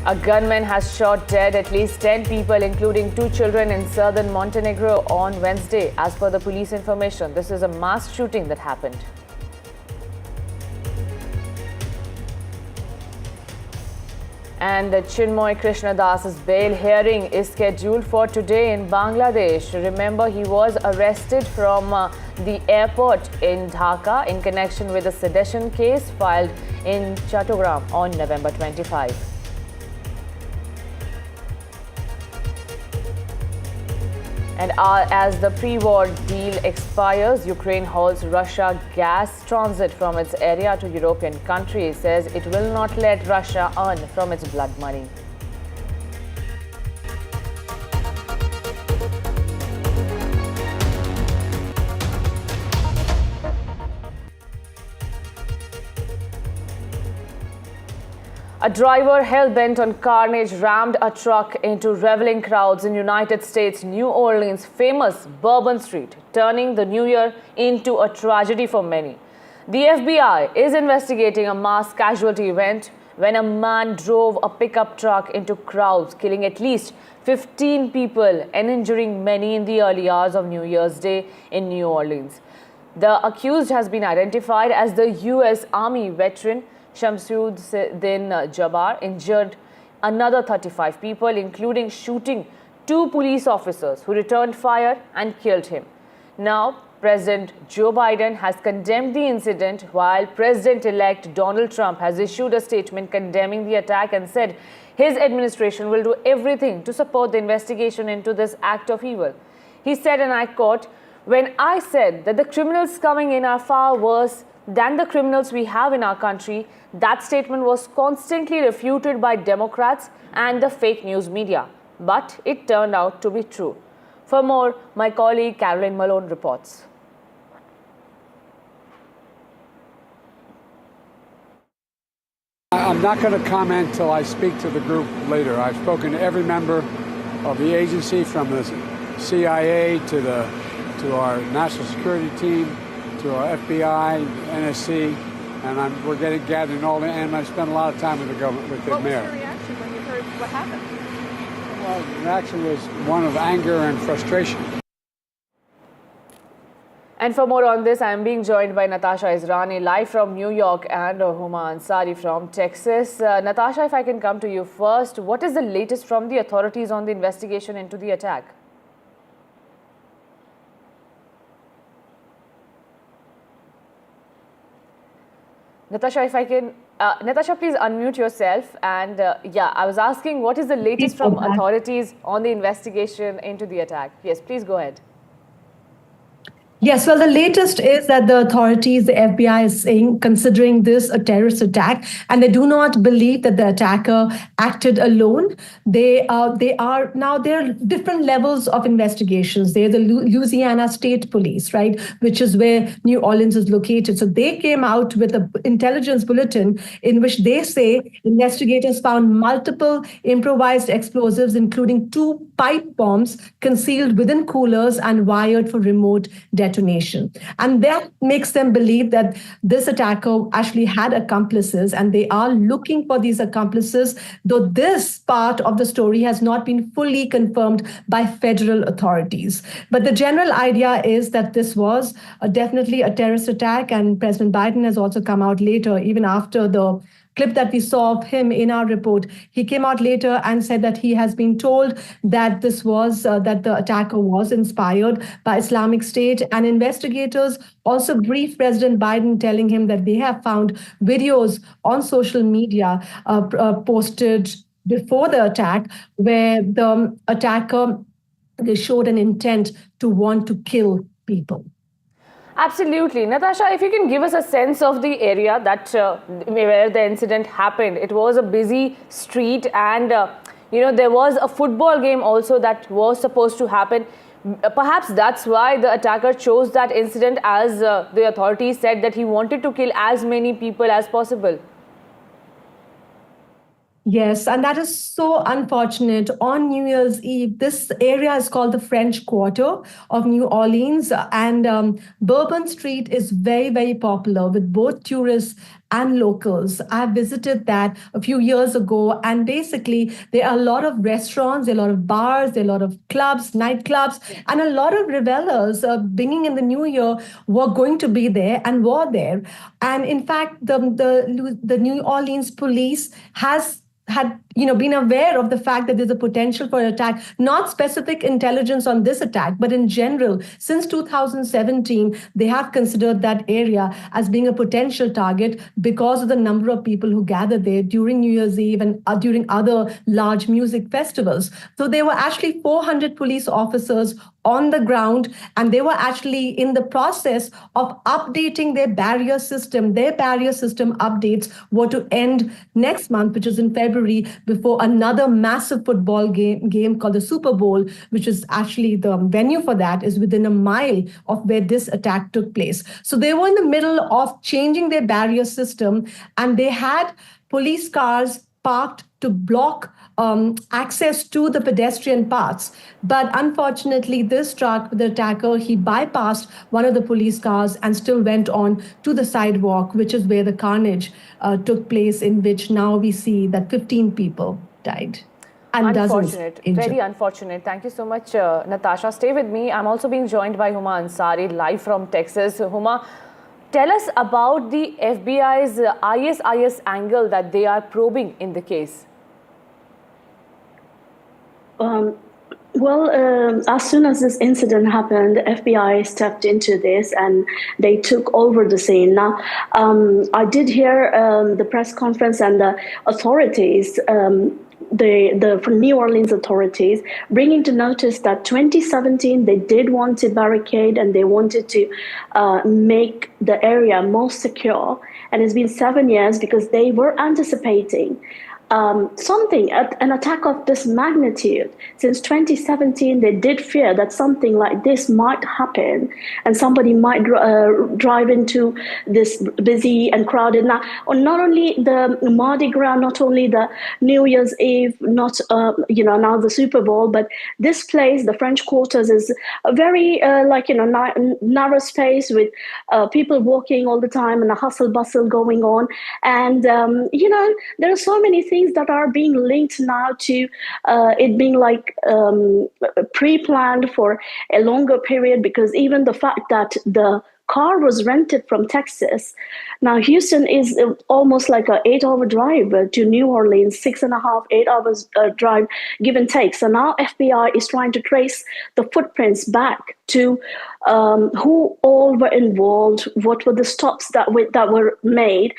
A gunman has shot dead at least 10 people, including 2 children in southern Montenegro on Wednesday. As per the police information, this is a mass shooting that happened. And Chinmoy Krishnadas's bail hearing is scheduled for today in Bangladesh. Remember, he was arrested from the airport in Dhaka in connection with a sedition case filed in Chattogram on November 25. And as the pre-war deal expires, Ukraine halts Russia gas transit from its area to European countries, says it will not let Russia earn from its blood money. A driver hell-bent on carnage rammed a truck into reveling crowds in United States' New Orleans' famous Bourbon Street, turning the new year into a tragedy for many. The FBI is investigating a mass casualty event when a man drove a pickup truck into crowds, killing at least 15 people and injuring many in the early hours of New Year's Day in New Orleans. The accused has been identified as the U.S. Army veteran Shamsuddin Jabbar, injured another 35 people, including shooting 2 police officers who returned fire and killed him. Now, President Joe Biden has condemned the incident, while President-elect Donald Trump has issued a statement condemning the attack and said his administration will do everything to support the investigation into this act of evil. He said, and I quote, "When I said that the criminals coming in are far worse than the criminals we have in our country, that statement was constantly refuted by Democrats and the fake news media. But it turned out to be true." For more, my colleague Caroline Malone reports. I'm not going to comment until I speak to the group later. I've spoken to every member of the agency, from the CIA to our national security team, to our FBI, NSC, and we're gathering all the, and I spent a lot of time with the government, with the mayor. What was your reaction when you heard what happened? Well, the reaction was one of anger and frustration. And for more on this, I am being joined by Natasha Israni, live from New York, and Huma Ansari from Texas. Natasha, if I can come to you first, what is the latest from the authorities on the investigation into the attack? Natasha, if I can, Natasha, please unmute yourself. And yeah, I was asking, what is the latest from authorities on the investigation into the attack? Yes, please go ahead. Yes, well, the latest is that the authorities, the FBI, is saying, considering this a terrorist attack, and they do not believe that the attacker acted alone. There are different levels of investigations. There's the Louisiana State Police, right, which is where New Orleans is located. So they came out with an intelligence bulletin in which they say investigators found multiple improvised explosives, including 2 pipe bombs concealed within coolers and wired for remote detonation. And that makes them believe that this attacker actually had accomplices, and they are looking for these accomplices, though this part of the story has not been fully confirmed by federal authorities. But the general idea is that this was definitely a terrorist attack, and President Biden has also come out later, even after the clip that we saw of him in our report. He came out later and said that he has been told that this was that the attacker was inspired by Islamic State, and investigators also briefed President Biden, telling him that they have found videos on social media posted before the attack where the attacker showed an intent to want to kill people. Absolutely. Natasha, if you can give us a sense of the area that where the incident happened. It was a busy street, and there was a football game also that was supposed to happen. Perhaps that's why the attacker chose that incident, as the authorities said that he wanted to kill as many people as possible. Yes, and that is so unfortunate. On New Year's Eve, this area is called the French Quarter of New Orleans, and Bourbon Street is very, very popular with both tourists and locals. I visited that a few years ago, and basically, there are a lot of restaurants, there are a lot of bars, there are a lot of clubs, nightclubs, and a lot of revelers bringing in the new year were going to be there and were there. And in fact, the New Orleans police has had been aware of the fact that there's a potential for an attack, not specific intelligence on this attack, but in general, since 2017, they have considered that area as being a potential target because of the number of people who gather there during New Year's Eve and during other large music festivals. So there were actually 400 police officers on the ground, and they were actually in the process of updating their barrier system. Their barrier system updates were to end next month, which is in February, before another massive football game called the Super Bowl, which is actually the venue for that, is within a mile of where this attack took place. So they were in the middle of changing their barrier system, and they had police cars parked to block access to the pedestrian paths. But unfortunately, this truck, the attacker, he bypassed one of the police cars and still went on to the sidewalk, which is where the carnage took place, in which now we see that 15 people died. And unfortunate, very unfortunate. Thank you so much, Natasha. Stay with me. I'm also being joined by Huma Ansari, live from Texas. Huma, tell us about the FBI's ISIS angle that they are probing in the case. As soon as this incident happened, the FBI stepped into this and they took over the scene. Now, I did hear the press conference and the authorities, the New Orleans authorities, bringing to notice that 2017 they did want to barricade and they wanted to make the area more secure. And it's been 7 years because they were anticipating an attack of this magnitude. Since 2017, they did fear that something like this might happen and somebody might drive into this busy and crowded. Now, not only the Mardi Gras, not only the New Year's Eve, not now the Super Bowl, but this place, the French Quarters, is a very narrow space with people walking all the time and a hustle bustle going on. And there are so many things that are being linked now to it being like pre-planned for a longer period, because even the fact that the car was rented from Texas. Now, Houston is almost like an 8-hour drive to New Orleans, 6.5, 8 hours drive, give and take. So now FBI is trying to trace the footprints back to who all were involved, what were the stops that were made,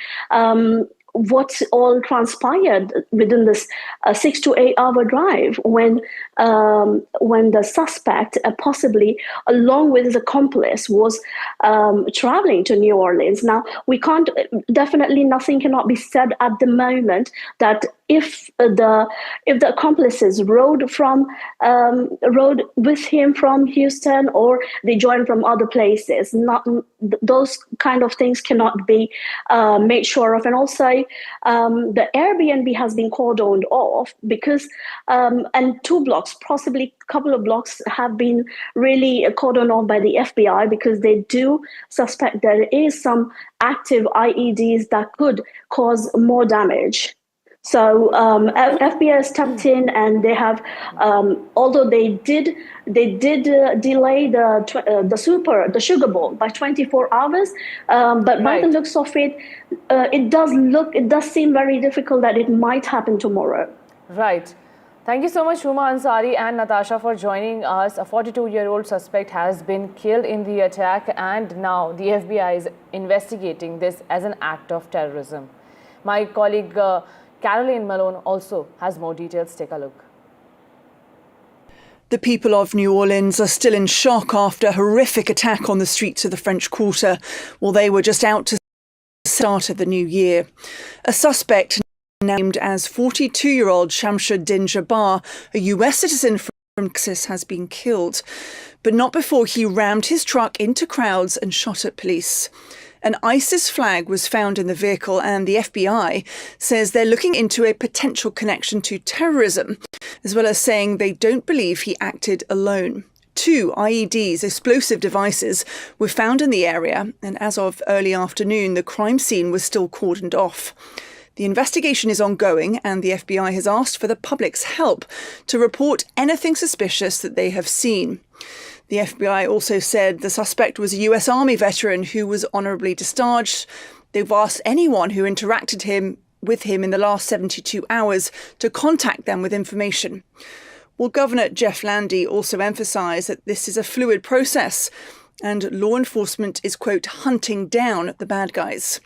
what all transpired within this 6 to 8 hour drive when the suspect, possibly along with his accomplice, was traveling to New Orleans. Now, nothing cannot be said at the moment that if the accomplices rode with him from Houston or they joined from other places, those kind of things cannot be made sure of. And also, the Airbnb has been cordoned off because, and 2 blocks, possibly a couple of blocks, have been really cordoned off by the FBI because they do suspect there is some active IEDs that could cause more damage. So FBI stepped in, and they have, although they did delay the Sugar Bowl by 24 hours, but by the looks of it, it does seem very difficult that it might happen tomorrow. Right. Thank you so much, Huma Ansari and Natasha, for joining us. A 42-year-old suspect has been killed in the attack, and now the FBI is investigating this as an act of terrorism. My colleague Caroline Malone also has more details. Take a look. The people of New Orleans are still in shock after a horrific attack on the streets of the French Quarter while they were just out to the start of the new year. A suspect named as 42-year-old Shamsuddin Jabbar, a US citizen from Texas, has been killed, but not before he rammed his truck into crowds and shot at police. An ISIS flag was found in the vehicle, and the FBI says they're looking into a potential connection to terrorism, as well as saying they don't believe he acted alone. 2 IEDs, explosive devices, were found in the area, and as of early afternoon, the crime scene was still cordoned off. The investigation is ongoing, and the FBI has asked for the public's help to report anything suspicious that they have seen. The FBI also said the suspect was a US Army veteran who was honourably discharged. They've asked anyone who interacted with him in the last 72 hours to contact them with information. Well, Governor Jeff Landy also emphasised that this is a fluid process and law enforcement is, quote, hunting down the bad guys.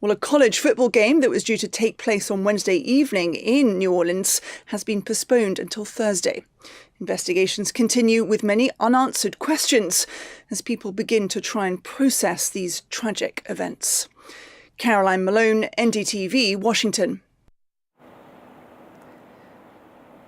Well, a college football game that was due to take place on Wednesday evening in New Orleans has been postponed until Thursday. Investigations continue with many unanswered questions as people begin to try and process these tragic events. Caroline Malone, NDTV, Washington.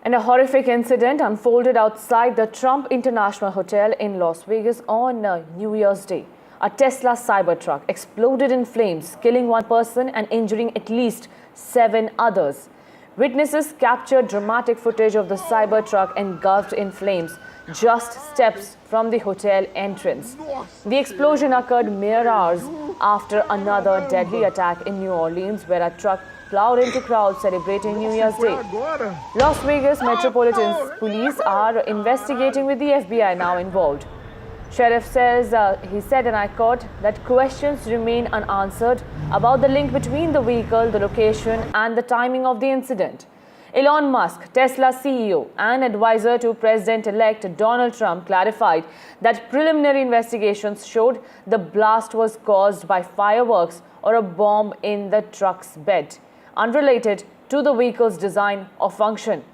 And a horrific incident unfolded outside the Trump International Hotel in Las Vegas on New Year's Day. A Tesla Cybertruck exploded in flames, killing one person and injuring at least 7 others. Witnesses captured dramatic footage of the Cybertruck engulfed in flames just steps from the hotel entrance. The explosion occurred mere hours after another deadly attack in New Orleans, where a truck plowed into crowds celebrating New Year's Day. Las Vegas Metropolitan Police are investigating, with the FBI now involved. Sheriff says, he said, and I quote, that questions remain unanswered about the link between the vehicle, the location, and the timing of the incident. Elon Musk, Tesla CEO and advisor to President-elect Donald Trump, clarified that preliminary investigations showed the blast was caused by fireworks or a bomb in the truck's bed, unrelated to the vehicle's design or function.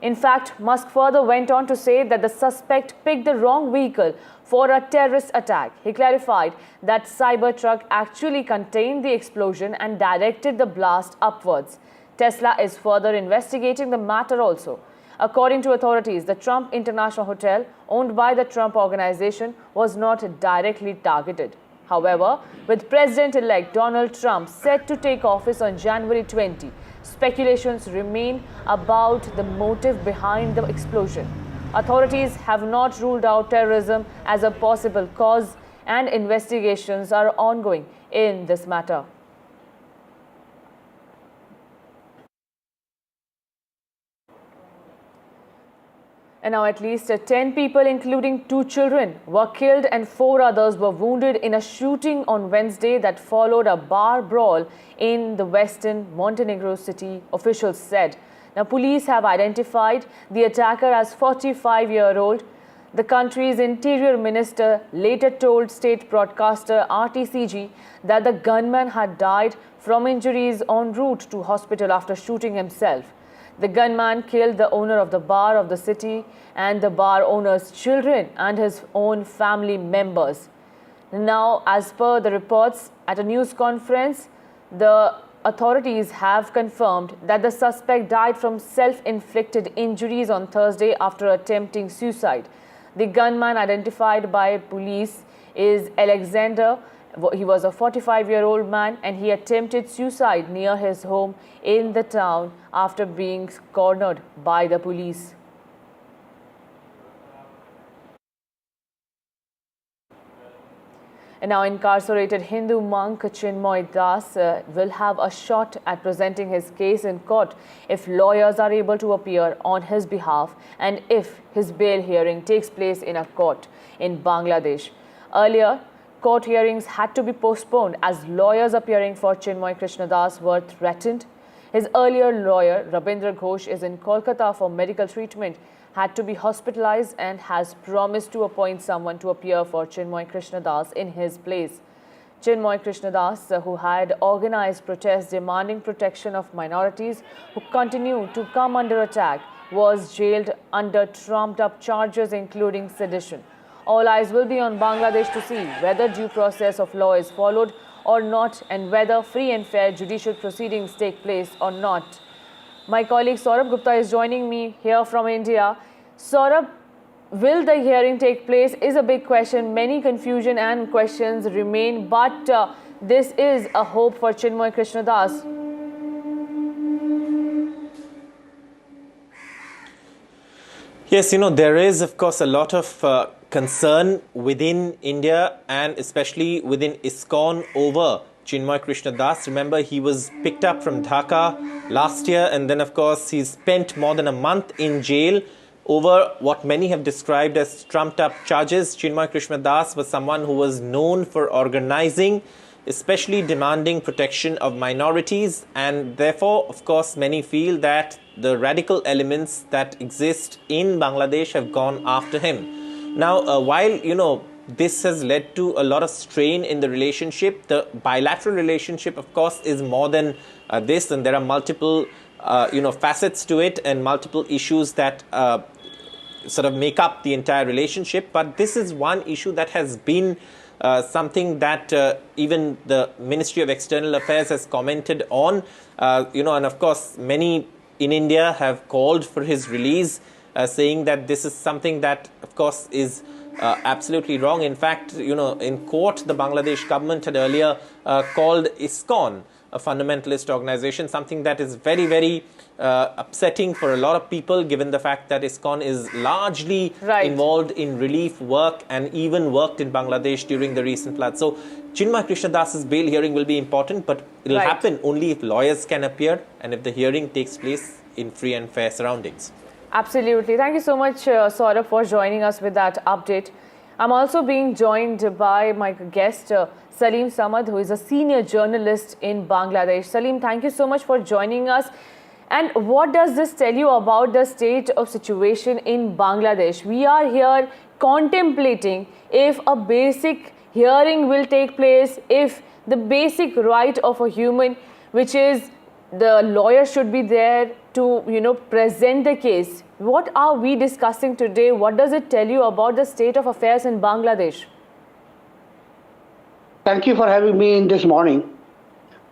In fact, Musk further went on to say that the suspect picked the wrong vehicle for a terrorist attack. He clarified that Cybertruck actually contained the explosion and directed the blast upwards. Tesla is further investigating the matter also. According to authorities, the Trump International Hotel, owned by the Trump Organization, was not directly targeted. However, with President-elect Donald Trump set to take office on January 20, speculations remain about the motive behind the explosion. Authorities have not ruled out terrorism as a possible cause, and investigations are ongoing in this matter. And now at least 10 people, including 2 children, were killed and 4 others were wounded in a shooting on Wednesday that followed a bar brawl in the western Montenegro city, officials said. Now, police have identified the attacker as 45-year-old. The country's interior minister later told state broadcaster RTCG that the gunman had died from injuries en route to hospital after shooting himself. The gunman killed the owner of the bar of the city and the bar owner's children and his own family members. Now, as per the reports at a news conference, the authorities have confirmed that the suspect died from self-inflicted injuries on Thursday after attempting suicide. The gunman, identified by police, is Alexander. He was a 45-year-old man and he attempted suicide near his home in the town after being cornered by the police. And now, incarcerated Hindu monk Chinmoy Das will have a shot at presenting his case in court if lawyers are able to appear on his behalf and if his bail hearing takes place in a court in Bangladesh. Earlier, court hearings had to be postponed as lawyers appearing for Chinmoy Krishnadas were threatened. His earlier lawyer, Rabindra Ghosh, is in Kolkata for medical treatment, had to be hospitalized and has promised to appoint someone to appear for Chinmoy Krishnadas in his place. Chinmoy Krishnadas, who had organized protests demanding protection of minorities who continue to come under attack, was jailed under trumped-up charges including sedition. All eyes will be on Bangladesh to see whether due process of law is followed or not and whether free and fair judicial proceedings take place or not. My colleague Saurabh Gupta is joining me here from India. Saurabh, will the hearing take place is a big question. Many confusion and questions remain, but this is a hope for Chinmay Krishnadas? Yes, there is, of course, a lot of concern within India and especially within ISKCON over Chinmay Krishnadas. Remember, he was picked up from Dhaka last year, and then, of course, he spent more than a month in jail over what many have described as trumped-up charges. Chinmay Krishnadas was someone who was known for organizing, especially demanding protection of minorities, and therefore, of course, many feel that the radical elements that exist in Bangladesh have gone after him. Now, while, this has led to a lot of strain in the relationship, the bilateral relationship, of course, is more than this, and there are multiple, facets to it and multiple issues that sort of make up the entire relationship. But this is one issue that has been something that even the Ministry of External Affairs has commented on, and of course, many in India have called for his release, saying that this is something that, of course, is absolutely wrong. In fact, in court, the Bangladesh government had earlier called ISKCON a fundamentalist organization, something that is very, very upsetting for a lot of people, given the fact that ISKCON is largely involved in relief work and even worked in Bangladesh during the recent floods. So Chinmay Krishnadas's bail hearing will be important, but it will happen only if lawyers can appear and if the hearing takes place in free and fair surroundings. Absolutely. Thank you so much, Saurabh, for joining us with that update. I'm also being joined by my guest, Salim Samad, who is a senior journalist in Bangladesh. Salim, thank you so much for joining us. And what does this tell you about the state of situation in Bangladesh? We are here contemplating if a basic hearing will take place, if the basic right of a human, which is the lawyer should be there to, present the case. What are we discussing today? What does it tell you about the state of affairs in Bangladesh? Thank you for having me in this morning.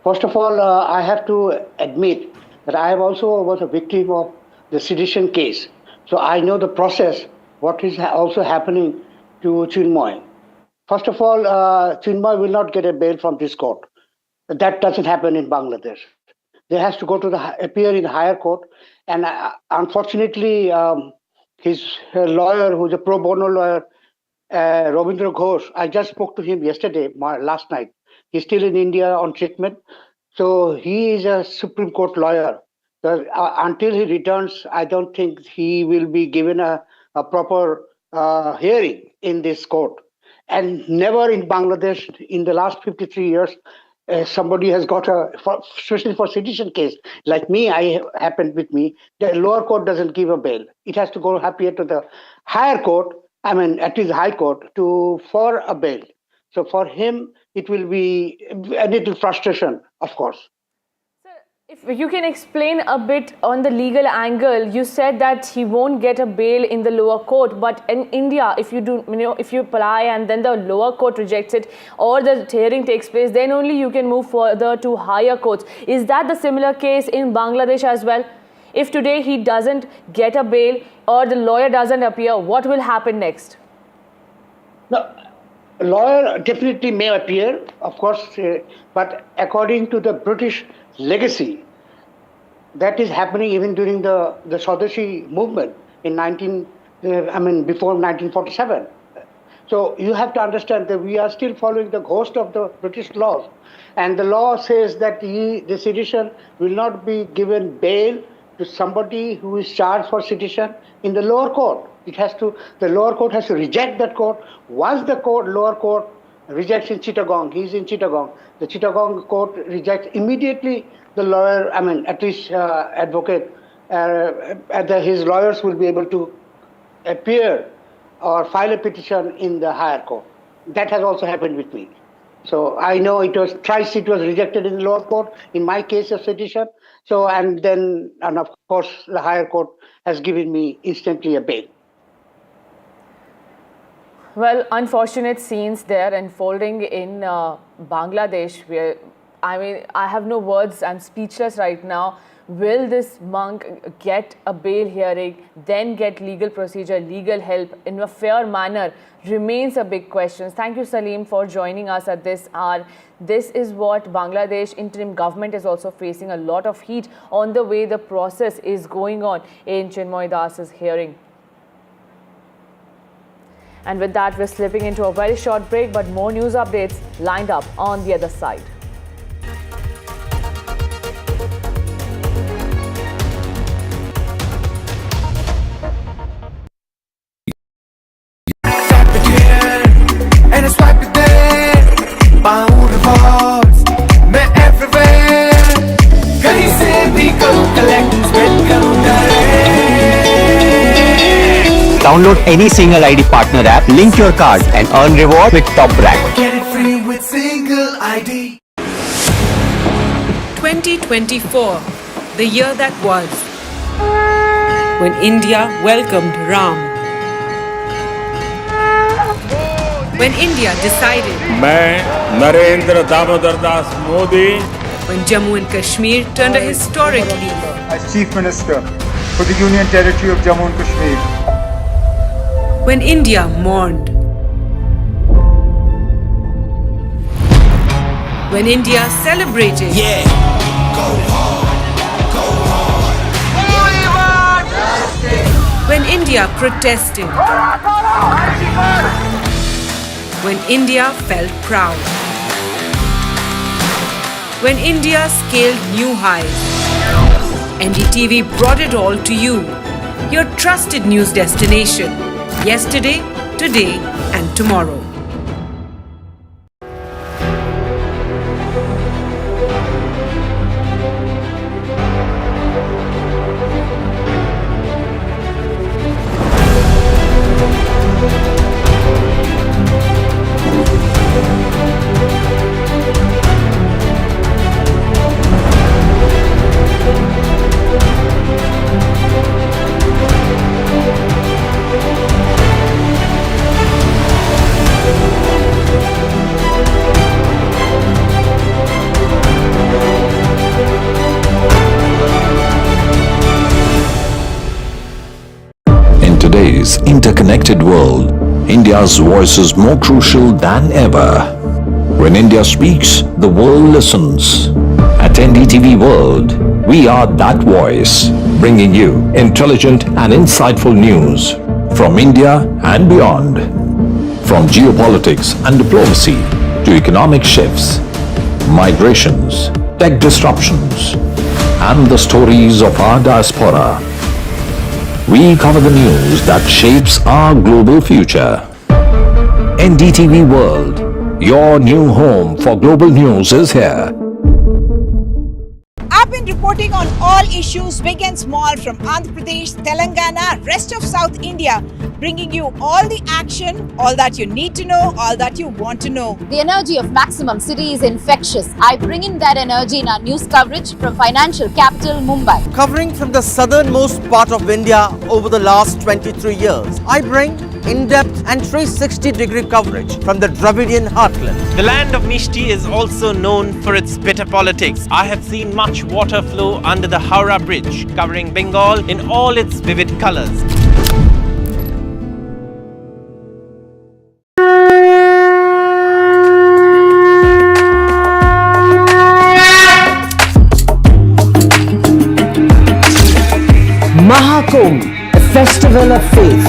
First of all, I have to admit that I have also was a victim of the sedition case. So I know the process, what is also happening to Chinmay. First of all, Chinmay will not get a bail from this court. That doesn't happen in Bangladesh. They has to go to appear in the higher court. And unfortunately, his lawyer, who's a pro bono lawyer, Robindra Ghosh, I just spoke to him last night. He's still in India on treatment. So he is a Supreme Court lawyer. So, until he returns, I don't think he will be given a proper hearing in this court. And never in Bangladesh in the last 53 years, somebody has got especially for sedition case, like me, happened with me, the lower court doesn't give a bail. It has to go appear to the higher court, at least high court, for a bail. So for him, it will be a little frustration, of course. If you can explain a bit on the legal angle, you said that he won't get a bail in the lower court, but in India, if you do, if you apply and then the lower court rejects it or the hearing takes place, then only you can move further to higher courts. Is that the similar case in Bangladesh as well? If today he doesn't get a bail or the lawyer doesn't appear, what will happen next? No, a lawyer definitely may appear, of course, but according to the British legacy, that is happening even during the Swadeshi movement in before 1947. So you have to understand that we are still following the ghost of the British laws, and the law says that the sedition will not be given bail to somebody who is charged for sedition in the lower court. The lower court has to reject that court. Once the lower court rejects in Chittagong, he is in Chittagong, the Chittagong court rejects immediately the lawyer, at least advocate, his lawyers will be able to appear or file a petition in the higher court. That has also happened with me. So I know it was rejected in the lower court in my case of sedition. So and of course the higher court has given me instantly a bail. Well, unfortunate scenes there unfolding in Bangladesh, where I mean, I have no words. I'm speechless right now. Will this monk get a bail hearing, then get legal procedure, legal help in a fair manner, remains a big question. Thank you, Salim, for joining us at this hour. This is what Bangladesh interim government is also facing a lot of heat on the way the process is going on in Chinmoy Das's hearing. And with that, we're slipping into a very short break, but more news updates lined up on the other side. Download any single ID partner app, link your card and earn reward with Top Rank. Get it free with single ID. 2024, the year that was, when India welcomed Ram. When India decided, मैं Narendra Damodar Das Modi, when Jammu and Kashmir turned a historic leaf. As Chief Minister for the Union Territory of Jammu and Kashmir. When India mourned. When India celebrated. Yeah. Go hard. Go hard. When India protested. When India felt proud. When India scaled new highs. NDTV brought it all to you. Your trusted news destination. Yesterday, today, and tomorrow. In today's interconnected world, India's voice is more crucial than ever. When India speaks, the world listens. At NDTV World, we are that voice, bringing you intelligent and insightful news from India and beyond. From geopolitics and diplomacy to economic shifts, migrations, tech disruptions, and the stories of our diaspora. We cover the news that shapes our global future. NDTV World, your new home for global news is here. I've been reporting on all issues big and small from Andhra Pradesh, Telangana, rest of South India, bringing you all the action, all that you need to know, all that you want to know. The energy of Maximum City is infectious. I bring in that energy in our news coverage from financial capital Mumbai. Covering from the southernmost part of India over the last 23 years, I bring in-depth and 360-degree coverage from the Dravidian heartland. The land of Mishti is also known for its bitter politics. I have seen much water flow under the Howrah Bridge, covering Bengal in all its vivid colors. Mahakumbh, a festival of faith,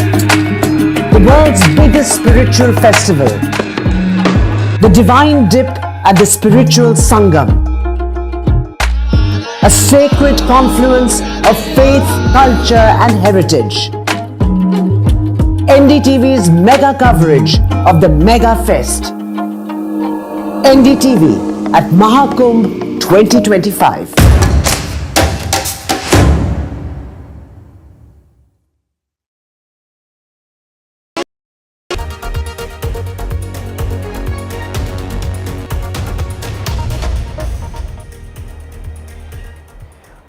the world's biggest spiritual festival, the divine dip at the spiritual Sangam, a sacred confluence of faith, culture and heritage. NDTV's mega coverage of the Mega Fest. NDTV at Mahakumbh 2025.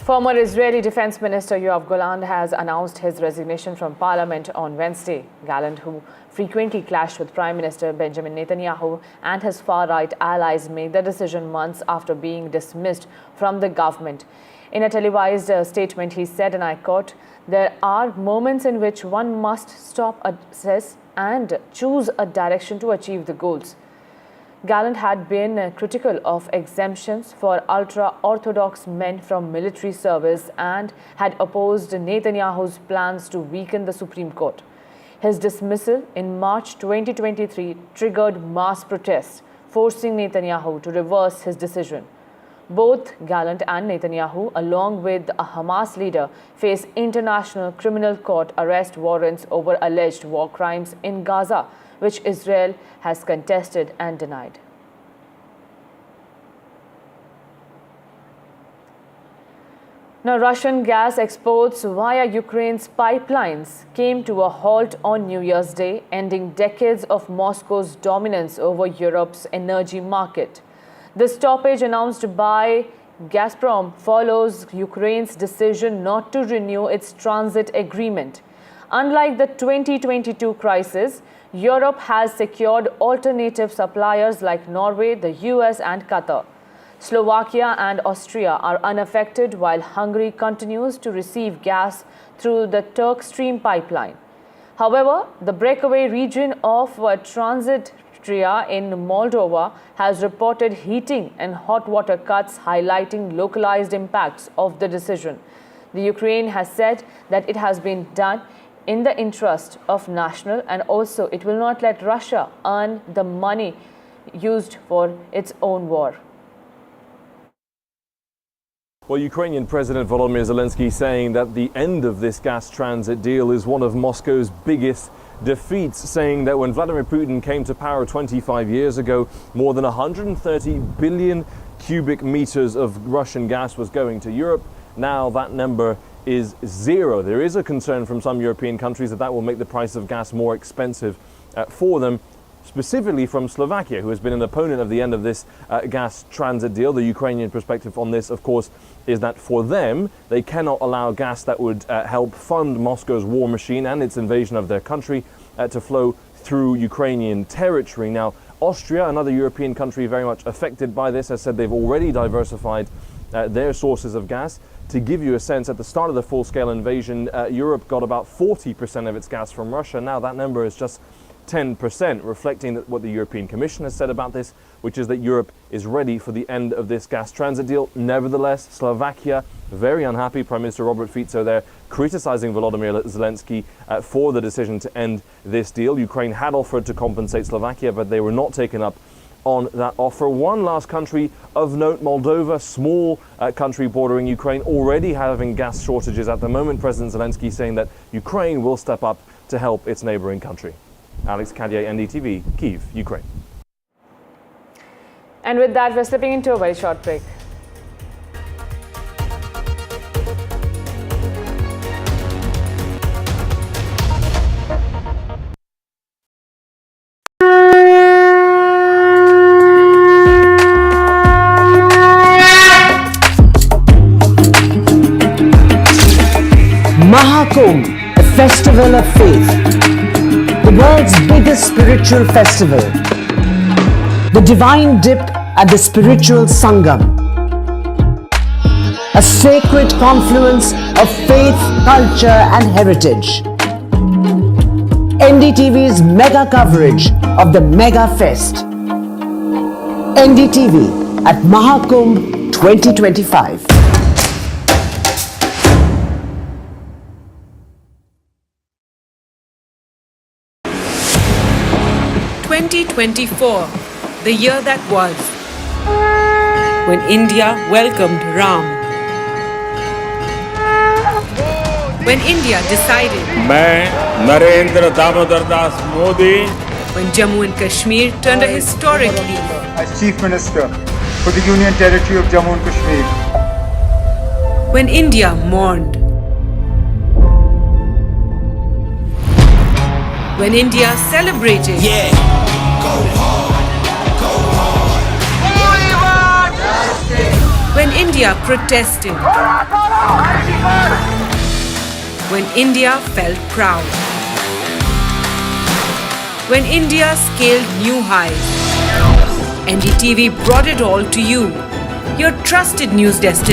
Former Israeli Defense Minister Yoav Gallant has announced his resignation from parliament on Wednesday. Gallant, who frequently clashed with Prime Minister Benjamin Netanyahu and his far-right allies, made the decision months after being dismissed from the government. In a televised statement, he said, and I quote, "There are moments in which one must stop, assess and choose a direction to achieve the goals." Gallant had been critical of exemptions for ultra-Orthodox men from military service and had opposed Netanyahu's plans to weaken the Supreme Court. His dismissal in March 2023 triggered mass protests, forcing Netanyahu to reverse his decision. Both Gallant and Netanyahu, along with a Hamas leader, face international criminal court arrest warrants over alleged war crimes in Gaza, which Israel has contested and denied. Now, Russian gas exports via Ukraine's pipelines came to a halt on New Year's Day, ending decades of Moscow's dominance over Europe's energy market. The stoppage announced by Gazprom follows Ukraine's decision not to renew its transit agreement. Unlike the 2022 crisis, Europe has secured alternative suppliers like Norway, the US and Qatar. Slovakia and Austria are unaffected, while Hungary continues to receive gas through the Turk Stream pipeline. However, the breakaway region of Transnistria in Moldova has reported heating and hot water cuts, highlighting localized impacts of the decision. The Ukraine has said that it has been done in the interest of national, and also it will not let Russia earn the money used for its own war. Well, Ukrainian President Volodymyr Zelensky saying that the end of this gas transit deal is one of Moscow's biggest defeats, saying that when Vladimir Putin came to power 25 years ago, more than 130 billion cubic meters of Russian gas was going to Europe. Now that number is zero. There is a concern from some European countries that that will make the price of gas more expensive for them, specifically from Slovakia, who has been an opponent of the end of this gas transit deal. The Ukrainian perspective on this, of course, is that for them, they cannot allow gas that would help fund Moscow's war machine and its invasion of their country to flow through Ukrainian territory. Now, Austria, another European country very much affected by this, has said they've already diversified their sources of gas. To give you a sense, at the start of the full-scale invasion, Europe got about 40% of its gas from Russia. Now that number is just 10%, reflecting what the European Commission has said about this, which is that Europe is ready for the end of this gas transit deal. Nevertheless, Slovakia, very unhappy. Prime Minister Robert Fico there criticizing Volodymyr Zelensky for the decision to end this deal. Ukraine had offered to compensate Slovakia, but they were not taken up on that offer. One last country of note, Moldova, small country bordering Ukraine, already having gas shortages at the moment. President Zelensky saying that Ukraine will step up to help its neighboring country. Alex Kadier, NDTV, Kyiv, Ukraine. And with that, we're slipping into a very short break. Mahakumbh, a festival of faith, the world's biggest spiritual festival, the divine dip at the spiritual Sangam, a sacred confluence of faith, culture and heritage. NDTV's mega coverage of the Mega Fest. NDTV at Mahakumbh 2025. 2024, the year that was, when India welcomed Ram. When India decided, मैं Narendra Damodar Das Modi, when Jammu and Kashmir turned a historic leaf, as Chief Minister for the Union Territory of Jammu and Kashmir, when India mourned, when India celebrated, when India protested, When India felt proud. When India scaled new heights. NDTV brought it all to you. Your trusted news destination.